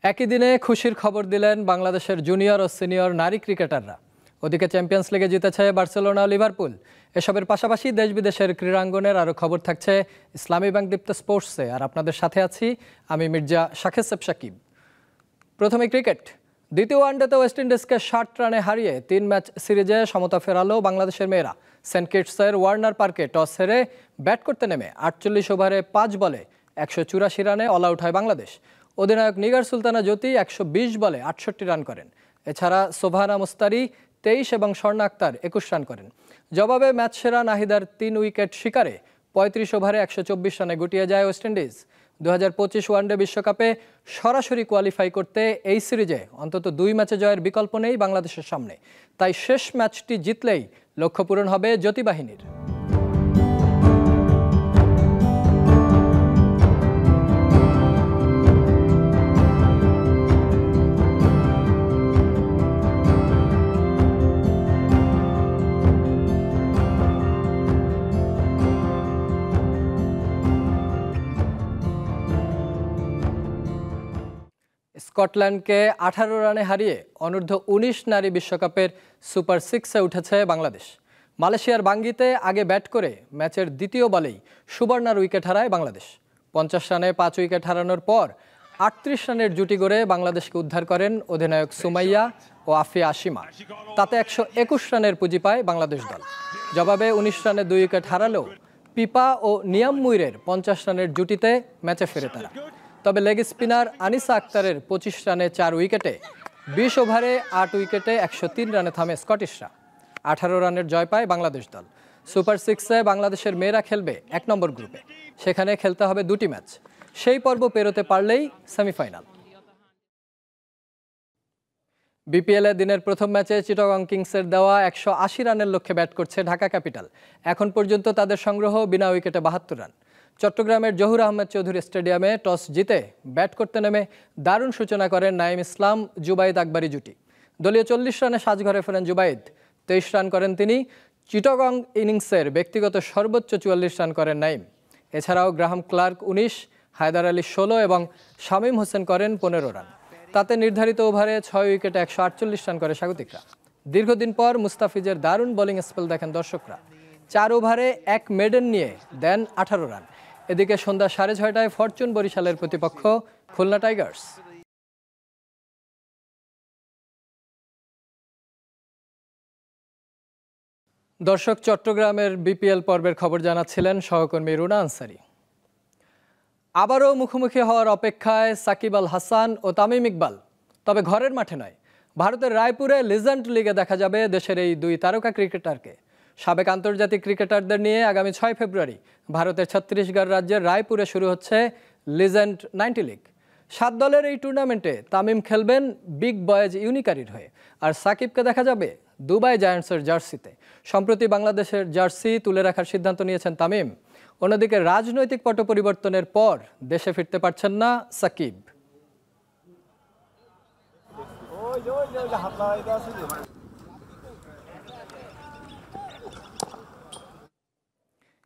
একই দিনে খুশির খবর দিলেন বাংলাদেশের জুনিয়র ও সিনিয়র নারী ক্রিকেটাররা। ওদিকে চ্যাম্পিয়ন্স লিগে জিতেছে বার্সেলোনা ও লিভারপুল। এসবের পাশাপাশি দেশ বিদেশের ক্রীড়াঙ্গনের আরও খবর থাকছে ইসলামী ব্যাংক দীপ্ত স্পোর্টসে। আর আপনাদের সাথে আছি আমি মির্জা শাকেব সাকিব। প্রথমে ক্রিকেট। দ্বিতীয় ওয়ানডেতে ওয়েস্ট ইন্ডিজকে 60 রানে হারিয়ে 3 ম্যাচ সিরিজে সমতা ফেরালো বাংলাদেশের মেয়েরা। সেন্ট কিটসের ওয়ার্নার পার্কে টস হেরে ব্যাট করতে নেমে 48 ওভারে 5 বলে 184 রানে অল আউট হয় বাংলাদেশ। অধিনায়ক নিগার সুলতানা জ্যোতি 120 বলে 68 রান করেন। এছাড়া সোভানা মুস্তারি 23 এবং স্বর্ণা আক্তার 21 রান করেন। জবাবে ম্যাচ সেরা নাহিদার 3 উইকেট শিকারে 35 ওভারে 124 রানে গুটিয়ে যায় ওয়েস্ট ইন্ডিজ। 2025 ওয়ানডে বিশ্বকাপে সরাসরি কোয়ালিফাই করতে এই সিরিজে অন্তত 2 ম্যাচে জয়ের বিকল্প নেই বাংলাদেশের সামনে। তাই শেষ ম্যাচটি জিতলেই লক্ষ্য পূরণ হবে জ্যোতি বাহিনীর। স্কটল্যান্ডকে 18 রানে হারিয়ে অনূর্ধ্ব 19 নারী বিশ্বকাপের সুপার 6-এ উঠেছে বাংলাদেশ। মালয়েশিয়ার বাঙ্গিতে আগে ব্যাট করে ম্যাচের দ্বিতীয় বলেই সুবর্ণার উইকেট হারায় বাংলাদেশ। 50 রানে 5 উইকেট হারানোর পর 38 রানের জুটি গড়ে বাংলাদেশকে উদ্ধার করেন অধিনায়ক সুমাইয়া ও আফিয়া আসিমা। তাতে 121 রানের পুঁজি পায় বাংলাদেশ দল। জবাবে 19 রানে 2 উইকেট হারালেও পিপা ও নিয়াম মুইরের 50 রানের জুটিতে ম্যাচে ফেরে তারা। তবে লেগ স্পিনার আনিসা আক্তারের 25 রানে 4 উইকেটে 20 ওভারে 8 উইকেটে 103 রানে থামে স্কটিশরা। 18 রানের জয় পায় বাংলাদেশ দল। সুপার 6-এ বাংলাদেশের মেয়েরা খেলবে 1 নম্বর গ্রুপে। সেখানে খেলতে হবে 2টি ম্যাচ। সেই পর্ব পেরোতে পারলেই সেমিফাইনাল। বিপিএলে দিনের প্রথম ম্যাচে চিটাগং কিংসের দেওয়া 180 রানের লক্ষ্যে ব্যাট করছে ঢাকা ক্যাপিটাল। এখন পর্যন্ত তাদের সংগ্রহ বিনা উইকেটে 72 রান। চট্টগ্রামের জহুর আহমেদ চৌধুরী স্টেডিয়ামে টস জিতে ব্যাট করতে নেমে দারুণ সূচনা করেন নাঈম ইসলাম জুবাইদ আকবরী জুটি। দলীয় 40 রানে সাজঘরে ফেরেন জুবাইদ। 23 রান করেন তিনি। চিটাগং ইনিংসের ব্যক্তিগত সর্বোচ্চ 44 রান করেন নাঈম। এছাড়াও গ্রাহাম ক্লার্ক 19, হায়দার আলী 16 এবং শামীম হোসেন করেন 15 রান। তাতে নির্ধারিত ওভারে 6 উইকেটে 148 রান করে স্বাগতিকরা। দীর্ঘদিন পর মুস্তাফিজের দারুণ বোলিং স্পেল দেখেন দর্শকরা। 4 ওভারে 1 মেডেন নিয়ে দেন 18 রান। এদিকে সন্ধ্যা 6:30টায় ফরচুন বরিশালের প্রতিপক্ষ খুলনা টাইগার্স। দর্শক, চট্টগ্রামের বিপিএল পর্বের খবর জানাচ্ছিলেন সহকর্মী রুনা আনসারি। আবারও মুখোমুখি হওয়ার অপেক্ষায় সাকিব আল হাসান ও তামিম ইকবাল। তবে ঘরের মাঠে নয়, ভারতের রায়পুরে লিজেন্ড লিগে দেখা যাবে দেশের এই 2 তারকা ক্রিকেটারকে। সাবেক আন্তর্জাতিক ক্রিকেটারদের নিয়ে আগামী 6 ফেব্রুয়ারি ভারতের ছত্তিশগড় রাজ্যের রায়পুরে শুরু হচ্ছে লিজেন্ড 90 লিগ। 7 দলের এই টুর্নামেন্টে তামিম খেলবেন বিগ বয়েজ ইউনিকারির হয়ে, আর সাকিবকে দেখা যাবে দুবাই জায়ান্টসের জার্সিতে। সম্প্রতি বাংলাদেশের জার্সি তুলে রাখার সিদ্ধান্ত নিয়েছেন তামিম। অন্যদিকে রাজনৈতিক পট পরিবর্তনের পর দেশে ফিরতে পারছেন না সাকিব।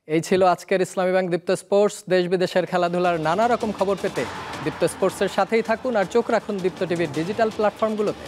এই ছিল আজকের ইসলামী ব্যাংক দীপ্ত স্পোর্টস। দেশ বিদেশের খেলাধুলার নানা রকম খবর পেতে দীপ্ত স্পোর্টসের সাথেই থাকুন আর চোখ রাখুন দীপ্ত টিভির ডিজিটাল প্ল্যাটফর্মগুলোতে।